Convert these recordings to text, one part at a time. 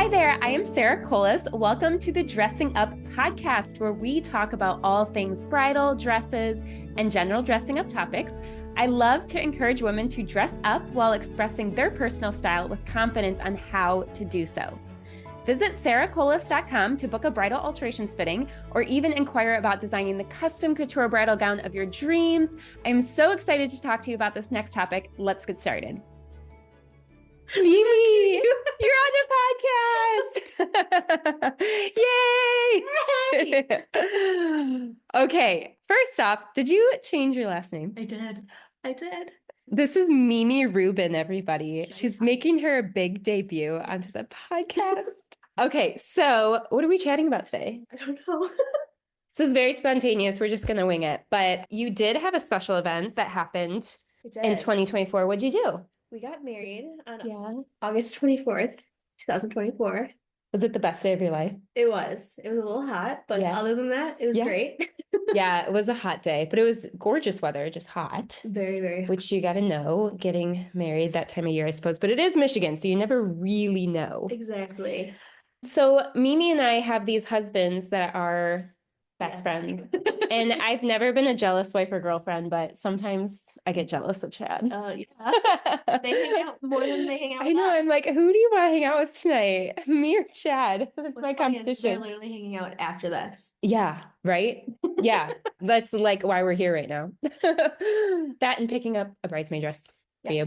Hi there, I am Sarah Kolis. Welcome to the Dressing Up podcast, where we talk about all things bridal, dresses, and general dressing up topics. I love to encourage women to dress up while expressing their personal style with confidence on how to do so. Visit sarahkolis.com to book a bridal alterations fitting or even inquire about designing the custom couture bridal gown of your dreams. I'm so excited to talk to you about this next topic. Let's get started. Mimi, you're on the podcast. Yay! Okay, first off, did you change your last name? I did. This is Mimi Rubin, everybody. She's making her big debut onto the podcast. Okay, so what are we chatting about today? I don't know. This is very spontaneous. We're just going to wing it. But you did have a special event that happened in 2024. What'd you do? We got married on August 24th, 2024. Was it the best day of your life? It was. It was a little hot, but other than that, it was great. Yeah, it was a hot day, but it was gorgeous weather, just hot. Very, very hot. Which you got to know, getting married that time of year, I suppose. But it is Michigan, so you never really know. Exactly. So Mimi and I have these husbands that are best friends. And I've never been a jealous wife or girlfriend, but sometimes I get jealous of Chad. Yeah. They hang out more than they hang out with I know. us. I'm like, who do you want to hang out with tonight? Me or Chad? That's my competition. They're literally hanging out after this. Yeah, right? Yeah. That's like why we're here right now. That and picking up a bridesmaid dress for you.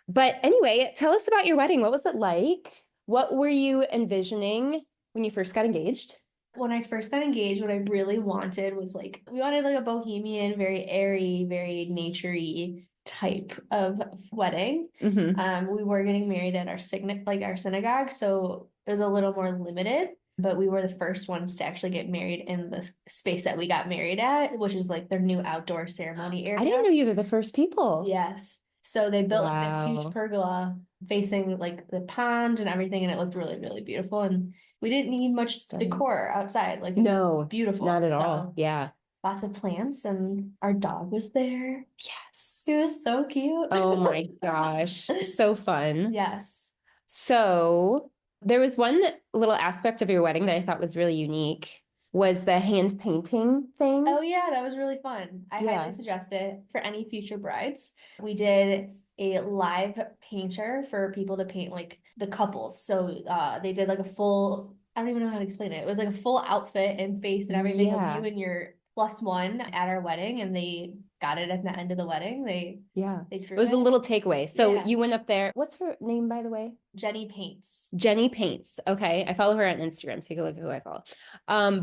But anyway, tell us about your wedding. What was it like? What were you envisioning when you first got engaged? When I first got engaged, what I really wanted was we wanted a bohemian, very airy, very nature-y type of wedding. Mm-hmm. We were getting married at our synagogue, so it was a little more limited, but we were the first ones to actually get married in the space that we got married at, which is their new outdoor ceremony area. I didn't know you were the first people. Yes. So they built this huge pergola facing the pond and everything, and it looked really, really beautiful. And we didn't need much decor outside. No, beautiful. not at all. Yeah. Lots of plants, and our dog was there. Yes. It was so cute. Oh my gosh. So fun. Yes. So there was one little aspect of your wedding that I thought was really unique, was the hand painting thing. Oh yeah, that was really fun. I highly suggest it for any future brides. We did a live painter for people to paint the couples. So they did a full, I don't even know how to explain it. It was a full outfit and face and everything of you and your plus one at our wedding, and they got it at the end of the wedding. They drew it was a little takeaway. So you went up there. What's her name, by the way? Jenny Paints. Jenny Paints. Okay. I follow her on Instagram, so you can look at who I follow.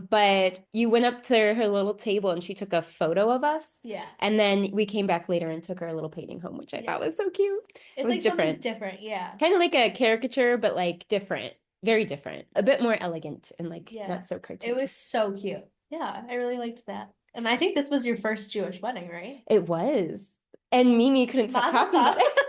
But you went up to her little table and she took a photo of us. Yeah. And then we came back later and took her little painting home, which I thought was so cute. It's it was different. Different, yeah. Kind of like a caricature, but different. Very different. A bit more elegant and not so cartoony. It was so cute. Yeah, I really liked that. And I think this was your first Jewish wedding, right? It was. And Mimi couldn't stop talking about it.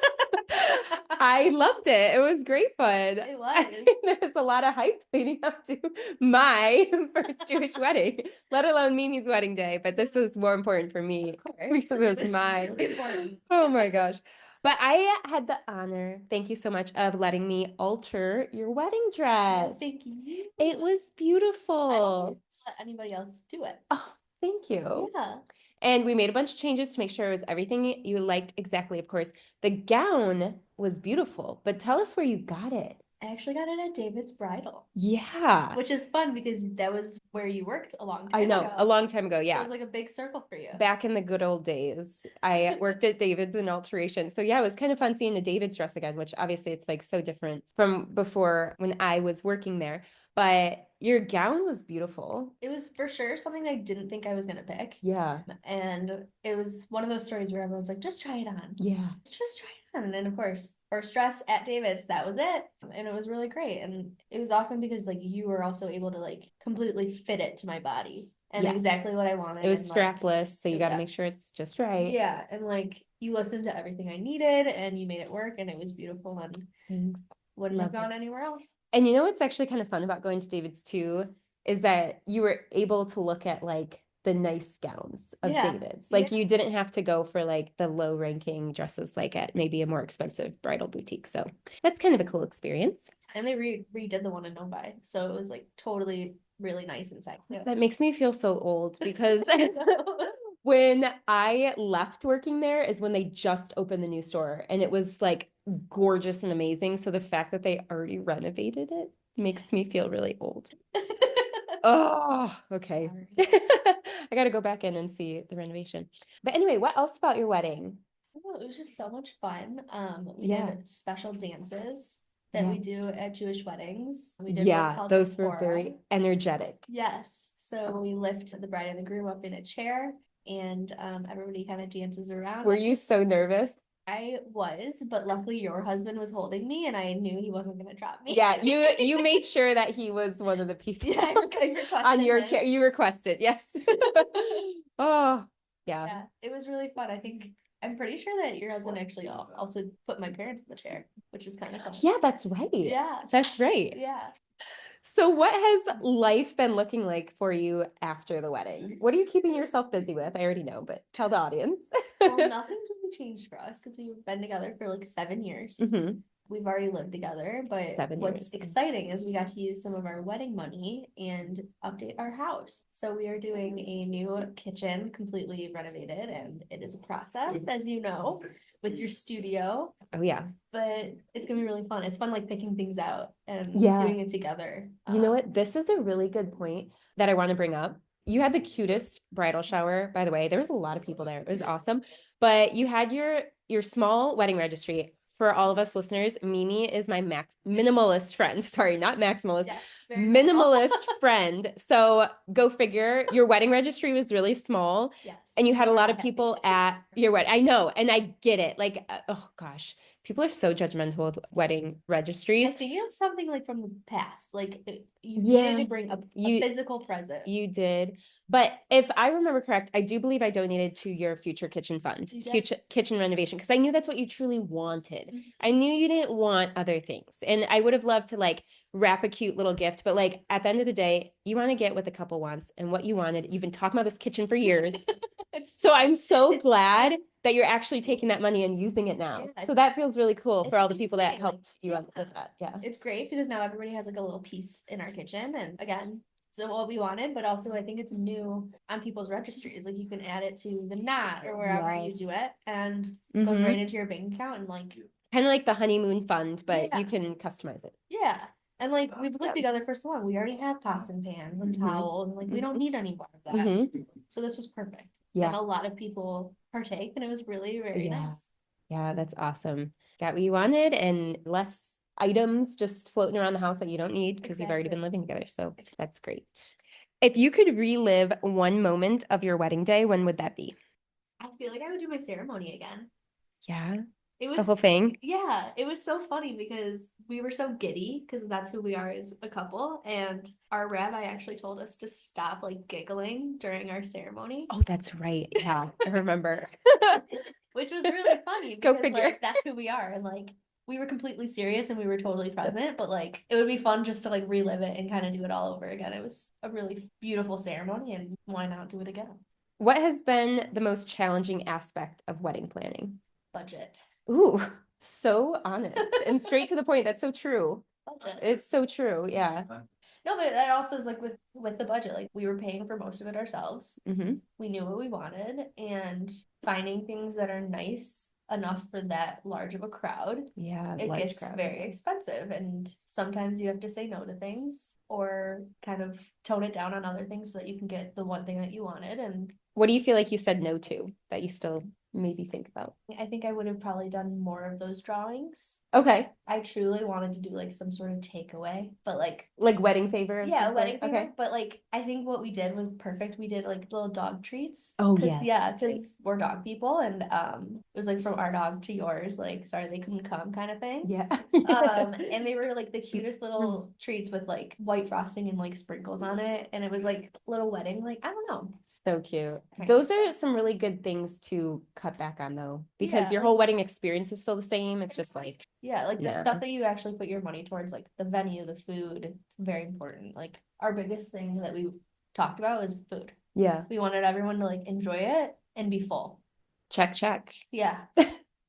I loved it. It was great fun. It was. There was a lot of hype leading up to my first Jewish wedding, let alone Mimi's wedding day. But this was more important for me because it was mine. Really oh my gosh. But I had the honor, thank you so much, of letting me alter your wedding dress. Oh, thank you. It was beautiful. I don't let anybody else do it. Oh, thank you. Yeah. And we made a bunch of changes to make sure it was everything you liked exactly, of course. The gown was beautiful, but tell us where you got it. I actually got it at David's Bridal. Yeah. Which is fun because that was where you worked a long time ago. I know, a long time ago, yeah. So it was a big circle for you. Back in the good old days, I worked at David's in alterations. So yeah, it was kind of fun seeing the David's dress again, which obviously it's so different from before when I was working there. But your gown was beautiful. It was for sure something I didn't think I was going to pick. Yeah. And it was one of those stories where everyone's like, just try it on. Yeah. Just try it on. And then, of course, first dress at David's, that was it. And it was really great. And it was awesome because, you were also able to, completely fit it to my body. And exactly what I wanted. It was strapless, so you got to make sure it's just right. Yeah. And, you listened to everything I needed, and you made it work, and it was beautiful. And wouldn't have gone anywhere else. And what's actually kind of fun about going to David's too is that you were able to look at the nice gowns of David's. Like you didn't have to go for like the low ranking dresses like at maybe a more expensive bridal boutique. So that's kind of a cool experience. And they redid the one in Novi. So it was like totally really nice inside. Yeah. That makes me feel so old because when I left working there is when they just opened the new store and it was like gorgeous and amazing. So the fact that they already renovated it makes me feel really old. Oh, okay. I got to go back in and see the renovation. But anyway, what else about your wedding? Oh, it was just so much fun. We did special dances that we do at Jewish weddings. We did one called those were very energetic. Yes. So we lift the bride and the groom up in a chair and everybody kind of dances around. Were you so nervous? I was, but luckily your husband was holding me and I knew he wasn't going to drop me. Yeah, you made sure that he was one of the people on your chair. You requested, yes. Oh, yeah. It was really fun. I'm pretty sure that your husband actually also put my parents in the chair, which is kind of fun. Yeah, that's right. Yeah. That's right. Yeah. So what has life been looking like for you after the wedding? What are you keeping yourself busy with? I already know, but tell the audience. Well, nothing's really changed for us because we've been together for like 7 years. Mm-hmm. We've already lived together, but what's exciting is we got to use some of our wedding money and update our house. So we are doing a new kitchen, completely renovated, and it is a process, as you know, with your studio. Oh, yeah. But it's gonna be really fun. It's fun like picking things out and doing it together. You know what? This is a really good point that I want to bring up. You had the cutest bridal shower, by the way. There was a lot of people there. It was awesome. But you had your small wedding registry. For all of us listeners, Mimi is my minimalist friend. Sorry, not maximalist. Yes, minimalist friend. So go figure. Your wedding registry was really small. Yes. And you had a lot of people at your wedding. I know. And I get it. Like, oh gosh. People are so judgmental with wedding registries. I think it's something like from the past. Like you needed to bring a physical present. You did. But if I remember correct, I do believe I donated to your future kitchen fund, kitchen renovation, because I knew that's what you truly wanted. Mm-hmm. I knew you didn't want other things. And I would have loved to like wrap a cute little gift. But like at the end of the day, you want to get what the couple wants and what you wanted. You've been talking about this kitchen for years. So I'm so glad that you're actually taking that money and using it now. Yeah, so that feels really cool for all the people that helped you out with that. Yeah. It's great because now everybody has like a little piece in our kitchen. And again, so what we wanted, but also I think it's new on people's registries. Like you can add it to the knot or wherever you do it and goes right into your bank account and like kind of like the honeymoon fund, but you can customize it. Yeah. And like we've lived together for so long. We already have pots and pans and towels and like we don't need any more of that. So this was perfect. Yeah. And a lot of people partake and it was really very nice. Yeah, that's awesome. Got what you wanted and less items just floating around the house that you don't need because you've already been living together. So that's great. If you could relive one moment of your wedding day, when would that be? I feel like I would do my ceremony again. Yeah. It was the whole thing. Yeah, it was so funny because we were so giddy because that's who we are as a couple. And our rabbi actually told us to stop like giggling during our ceremony. Oh, that's right. Yeah, I remember. Which was really funny. Because, go figure. Like, that's who we are. And like we were completely serious and we were totally present. But like it would be fun just to like relive it and kind of do it all over again. It was a really beautiful ceremony and why not do it again? What has been the most challenging aspect of wedding planning? Budget. Ooh, so honest and straight to the point. That's so true. Budget. It's so true. Yeah. No, but that also is like with the budget, like we were paying for most of it ourselves. Mm-hmm. We knew what we wanted and finding things that are nice enough for that large of a crowd. Yeah. It gets very expensive and sometimes you have to say no to things or kind of tone it down on other things so that you can get the one thing that you wanted. And what do you feel like you said no to that you still maybe think about? I think I would have probably done more of those drawings. Okay. I truly wanted to do like some sort of takeaway, but like wedding favor. Yeah, wedding favor. Okay. But like I think what we did was perfect. We did like little dog treats. Oh yeah. Yeah, because we're dog people, and it was like from our dog to yours. Like sorry they couldn't come kind of thing. Yeah. And they were like the cutest little treats with like white frosting and like sprinkles on it, and it was like little wedding. Like I don't know. So cute. Okay. Those are some really good things to cut back on though, because your whole wedding experience is still the same. It's just like the stuff that you actually put your money towards, like the venue, the food, it's very important. Like our biggest thing that we talked about was food. Yeah. We wanted everyone to like enjoy it and be full. Check, check. Yeah.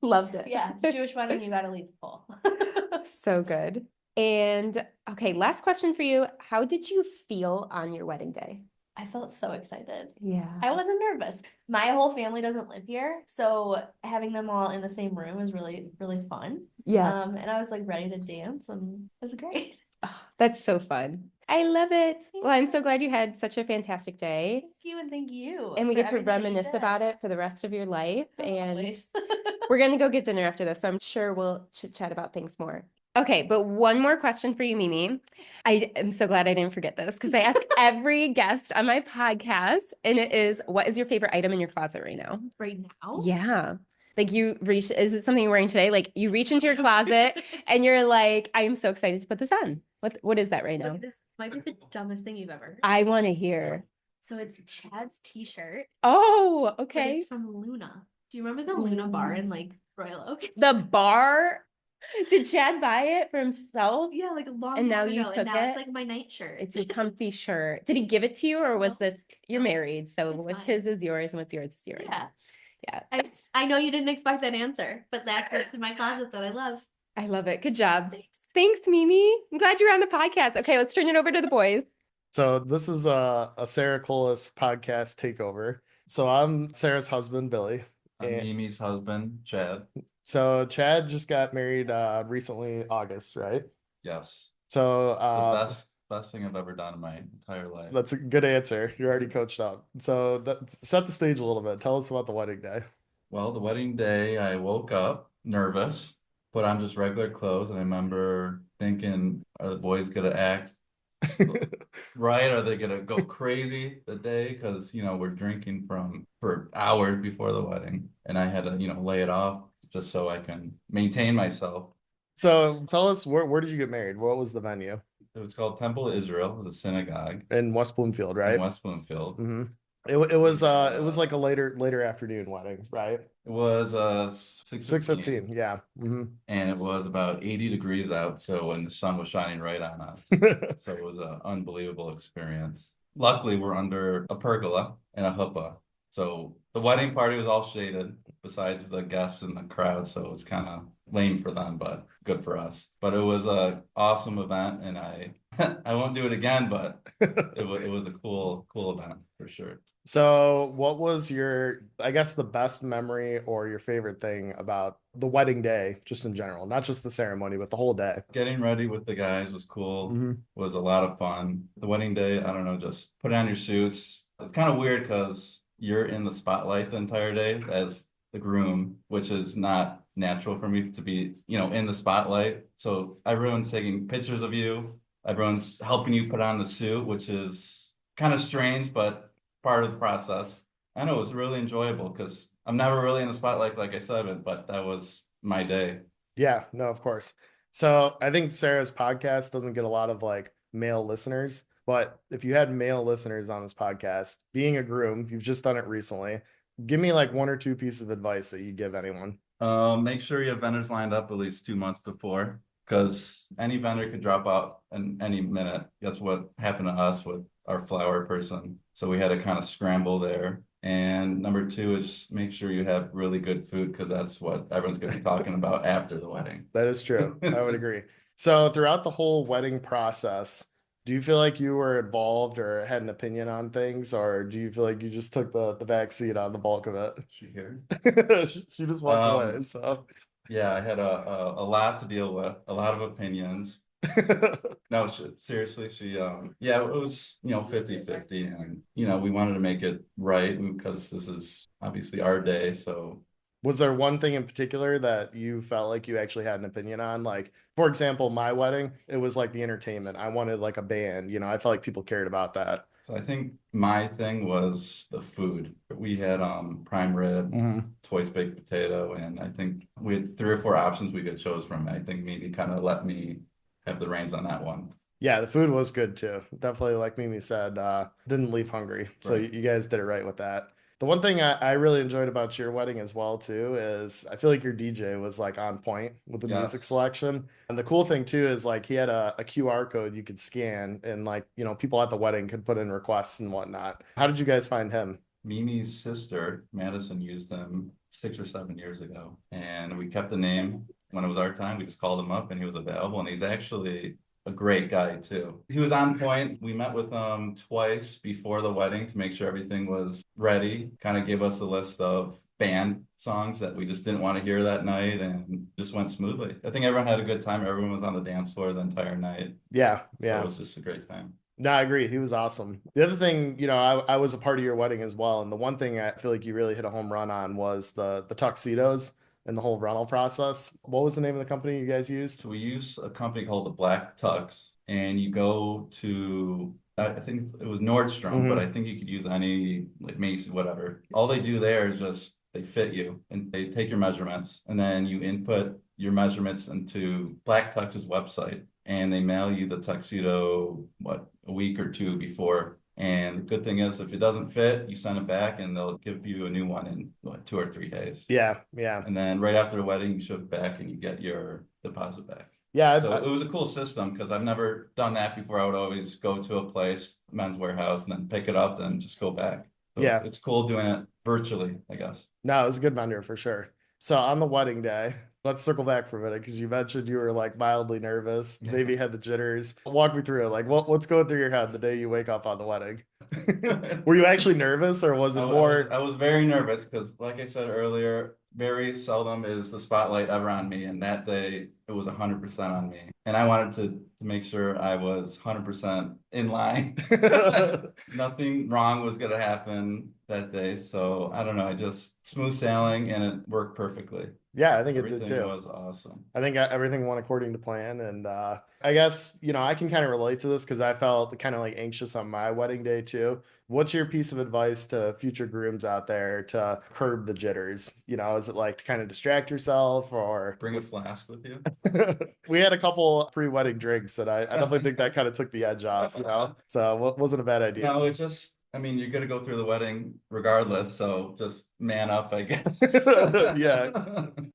Loved it. Yeah, it's a Jewish wedding, you gotta leave full. So good. And okay, last question for you. How did you feel on your wedding day? I felt so excited. Yeah. I wasn't nervous. My whole family doesn't live here, so having them all in the same room was really, really fun. Yeah. And I was like ready to dance, and it was great. Oh, that's so fun. I love it. Well, I'm so glad you had such a fantastic day. Thank you, and thank you. And we for get to everything that you reminisce did. about it for the rest of your life. And Always. we're going to go get dinner after this, so I'm sure we'll chit chat about things more. Okay, but one more question for you, Mimi. I am so glad I didn't forget this because I ask every guest on my podcast, and it is, what is your favorite item in your closet right now? Right now? Yeah. Like you reach, is it something you're wearing today? Like you reach into your closet and you're like, I am so excited to put this on. What is that right now? Look, this might be the dumbest thing you've ever heard. I want to hear. So it's Chad's t-shirt. Oh, But okay. it's from Luna. Do you remember the Luna bar in like Royal Oak? The bar? Did Chad buy it for himself? Yeah, like a long And time now ago. you cook And now it? it's like my night shirt. It's a comfy shirt. Did he give it to you, or was No. this, you're No. married, so It's what's mine. his is yours and what's yours is yours. Yeah. Yeah. I know you didn't expect that answer, but that's what's in my closet that I love. I love it. Good job. Thanks, Mimi. I'm glad you're on the podcast. Okay, let's turn it over to the boys. So this is a Sarah Kolis podcast takeover. So I'm Sarah's husband, Billy. I'm Mimi's husband, Chad. So Chad just got married recently, August, right? Yes. So The best thing I've ever done in my entire life. that's a good answer. You're already coached up. So set the stage a little bit. Tell us about the wedding day. Well, the wedding day, I woke up nervous, put on just regular clothes, and I remember thinking, are the boys gonna act right? Are they gonna go crazy the day? Because we're drinking for hours before the wedding, and I had to lay it off just so I can maintain myself. So tell us, where did you get married? What was the venue? It was called Temple of Israel. It was a synagogue In West Bloomfield, right? in West Bloomfield. Mm-hmm. It was like a later afternoon wedding, right? It was 6:15. Yeah. Mm-hmm. And it was about 80 degrees out, so when the sun was shining right on us. So it was an unbelievable experience. Luckily, we're under a pergola and a chuppah. So the wedding party was all shaded besides the guests and the crowd, so it was kind of lame for them, but good for us. But it was an awesome event, and I I won't do it again, but it was a cool event for sure. So what was I guess the best memory or your favorite thing about the wedding day, just in general, not just the ceremony, but the whole day? Getting ready with the guys was cool. Mm-hmm. Was a lot of fun. The wedding day, I don't know, just put on your suits. It's kind of weird because you're in the spotlight the entire day as the groom, which is not natural for me to be, in the spotlight. So everyone's taking pictures of you. Everyone's helping you put on the suit, which is kind of strange, but part of the process. I know it was really enjoyable because I'm never really in the spotlight, like I said, but that was my day. Yeah, no, of course. So I think Sarah's podcast doesn't get a lot of like male listeners, but if you had male listeners on this podcast, being a groom, you've just done it recently. Give me like one or two pieces of advice that you give anyone. Make sure you have vendors lined up at least 2 months before, because any vendor could drop out in any minute. That's what happened to us with our flower person. So we had to kind of scramble there. And number 2 is make sure you have really good food, because that's what everyone's going to be talking about after the wedding. That is true. I would agree. So throughout the whole wedding process, do you feel like you were involved or had an opinion on things, or do you feel like you just took the back seat on the bulk of it? She here? She just walked away. So yeah, I had a lot to deal with, a lot of opinions. No, seriously, yeah, it was 50-50, and we wanted to make it right because this is obviously our day. So was there one thing in particular that you felt like you actually had an opinion on? Like, for example, my wedding, it was like the entertainment. I wanted like a band, I felt like people cared about that. So I think my thing was the food. We had prime rib, twice baked potato, and I think we had 3 or 4 options we could choose from. I think Mimi kind of let me have the reins on that one. Yeah, the food was good too. Definitely, like Mimi said, didn't leave hungry. So Right. you guys did it right with that. The one thing I really enjoyed about your wedding as well too is I feel like your DJ was like on point with the music selection. And the cool thing too is like he had a QR code you could scan and like, you know, people at the wedding could put in requests and whatnot. How did you guys find him? Mimi's sister, Madison, used them 6 or 7 years ago. And we kept the name. When it was our time, we just called him up and he was available. And he's actually a great guy too. He was on point. We met with him twice before the wedding to make sure everything was ready. Kind of gave us a list of band songs that we just didn't want to hear that night, and just went smoothly. I think everyone had a good time. Everyone was on the dance floor the entire night. Yeah. So it was just a great time. No, I agree. He was awesome. The other thing, you know, I was a part of your wedding as well. And the one thing I feel like you really hit a home run on was the tuxedos and the whole rental process. What was the name of the company you guys used? So we use a company called the Black Tux, and you go to, I think it was Nordstrom, but I think you could use any, like Macy's, whatever. All they do there is just they fit you and they take your measurements, and then you input your measurements into Black Tux's website, and they mail you the tuxedo, a week or two before. And the good thing is, if it doesn't fit, you send it back and they'll give you a new one in 2 or 3 days. Yeah. And then right after the wedding, you ship it back and you get your deposit back. Yeah. So it was a cool system because I've never done that before. I would always go to a place, Men's Warehouse, and then pick it up and just go back. So yeah. It's cool doing it virtually, I guess. No, it was a good vendor for sure. So on the wedding day, let's circle back for a minute because you mentioned you were like mildly nervous, maybe had the jitters. Walk me through it. Like what's going through your head the day you wake up on the wedding? Were you actually nervous or was it more? I was very nervous because, like I said earlier, very seldom is the spotlight ever on me. And that day it was 100% on me. And I wanted to make sure I was 100% in line. Nothing wrong was going to happen that day. So I don't know. I just smooth sailing and it worked perfectly. Yeah, I think everything it did too. Was awesome. I think everything went according to plan. And I guess, you know, I can kind of relate to this because I felt kind of like anxious on my wedding day too. What's your piece of advice to future grooms out there to curb the jitters? You know, is it like to kind of distract yourself or bring a flask with you? We had a couple pre-wedding drinks and I definitely think that kind of took the edge off, you know? So it wasn't a bad idea. No, it just, I mean, you're going to go through the wedding regardless. So just man up, I guess. Yeah.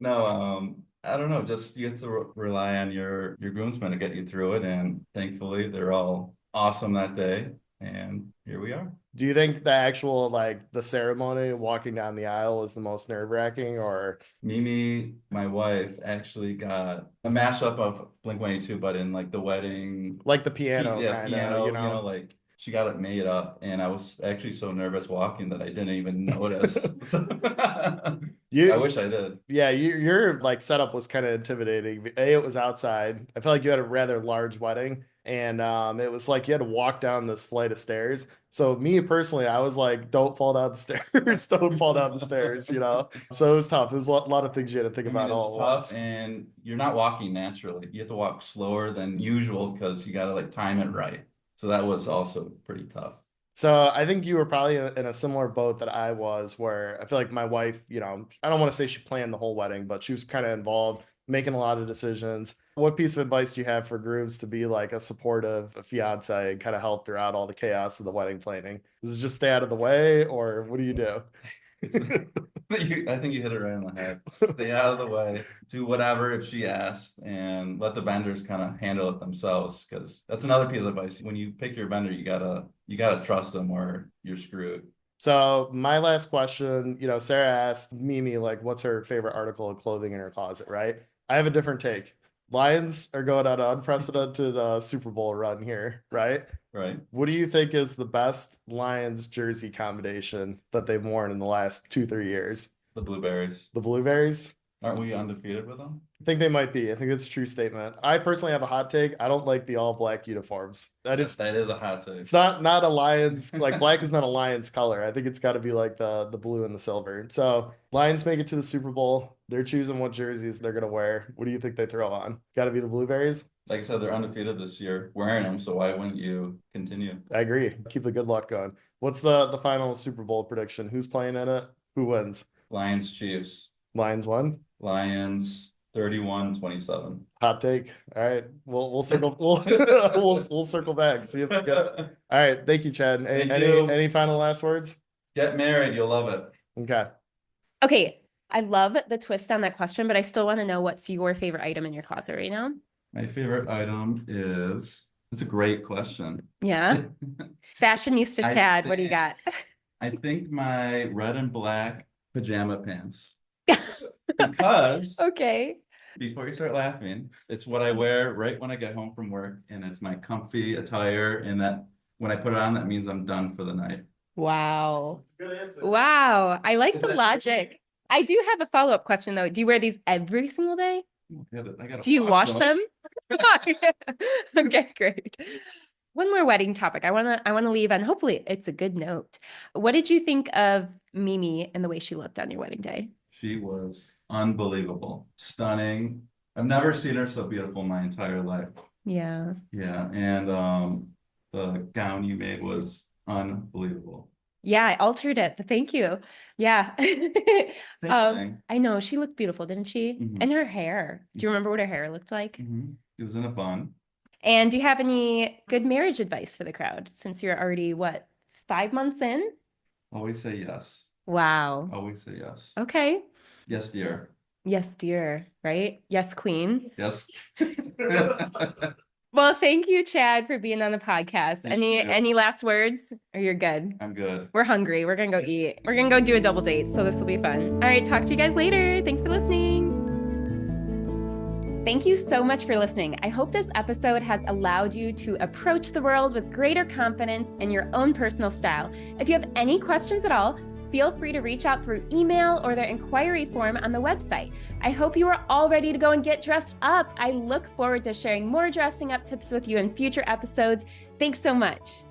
No, I don't know. Just you have to rely on your groomsmen to get you through it. And thankfully, they're all awesome that day. And here we are. Do you think the actual, like, the ceremony, walking down the aisle was the most nerve-wracking or? Mimi, my wife, actually got a mashup of Blink-182, but in like the wedding. Like the piano. Yeah, kinda, piano, you know, like she got it made up. And I was actually so nervous walking that I didn't even notice. I wish I did. Yeah, your like setup was kind of intimidating. It was outside. I felt like you had a rather large wedding. And it was like you had to walk down this flight of stairs. So me personally, I was like, don't fall down the stairs. Don't fall down the stairs, you know? So it was tough. There's a lot of things you had to think about all at once. And you're not walking naturally. You have to walk slower than usual because you got to like time it right. So that was also pretty tough. So I think you were probably in a similar boat that I was, where I feel like my wife, you know, I don't want to say she planned the whole wedding, but she was kind of involved, making a lot of decisions. What piece of advice do you have for grooms to be like a supportive fiance and kind of help throughout all the chaos of the wedding planning? Is it just stay out of the way, or what do you do? I think you hit it right on the head. Stay out of the way. Do whatever if she asks, and let the vendors kind of handle it themselves. Because that's another piece of advice. When you pick your vendor, you gotta trust them, or you're screwed. So my last question, you know, Sarah asked Mimi like, what's her favorite article of clothing in her closet, right? I have a different take. Lions are going on an unprecedented Super Bowl run here, right? Right. What do you think is the best Lions jersey combination that they've worn in the last 2-3 years? The blueberries. The blueberries? Aren't we undefeated with them? I think they might be. I think it's a true statement. I personally have a hot take. I don't like the all black uniforms. That is a hot take. It's not a Lions, like black is not a Lions color. I think it's got to be like the blue and the silver. So Lions make it to the Super Bowl. They're choosing what jerseys they're gonna wear. What do you think they throw on? Got to be the blueberries. Like I said, they're undefeated this year wearing them. So why wouldn't you continue? I agree. Keep the good luck going. What's the final Super Bowl prediction? Who's playing in it? Who wins? Lions, Chiefs. Lions won. Lions 31-27. Hot take. All right. We'll circle we'll circle back. See if we get it. All right. Thank you, Chad. Any final last words? Get married, you'll love it. Okay. Okay. I love the twist on that question, but I still want to know what's your favorite item in your closet right now? My favorite item is, it's a great question. Yeah. Fashionista Chad, what do you got? I think my red and black pajama pants. Because okay. Before you start laughing, it's what I wear right when I get home from work, and it's my comfy attire, and that when I put it on, that means I'm done for the night. Wow. That's a good answer. Wow. I like the logic. I do have a follow-up question though. Do you wear these every single day? Do you wash them? Okay, great. One more wedding topic. I wanna leave on, hopefully it's a good note. What did you think of Mimi and the way she looked on your wedding day? She was unbelievable, stunning. I've never seen her so beautiful in my entire life. Yeah. Yeah, and the gown you made was unbelievable. Yeah, I altered it, but thank you. Yeah. Thing. I know she looked beautiful, didn't she? Mhm. And her hair. Do you remember what her hair looked like? It was in a bun. And do you have any good marriage advice for the crowd since you're already, what, 5 months in? Always say yes. Wow. Always say yes. Okay. Yes, dear. Yes, dear. Right? Yes, queen. Yes. Well, thank you, Chad, for being on the podcast. Any last words? Or you're good? I'm good. We're hungry. We're gonna go eat. We're gonna go do a double date, so this will be fun. All right, talk to you guys later. Thanks for listening. Thank you so much for listening. I hope this episode has allowed you to approach the world with greater confidence in your own personal style. If you have any questions at all, feel free to reach out through email or the inquiry form on the website. I hope you are all ready to go and get dressed up. I look forward to sharing more dressing up tips with you in future episodes. Thanks so much.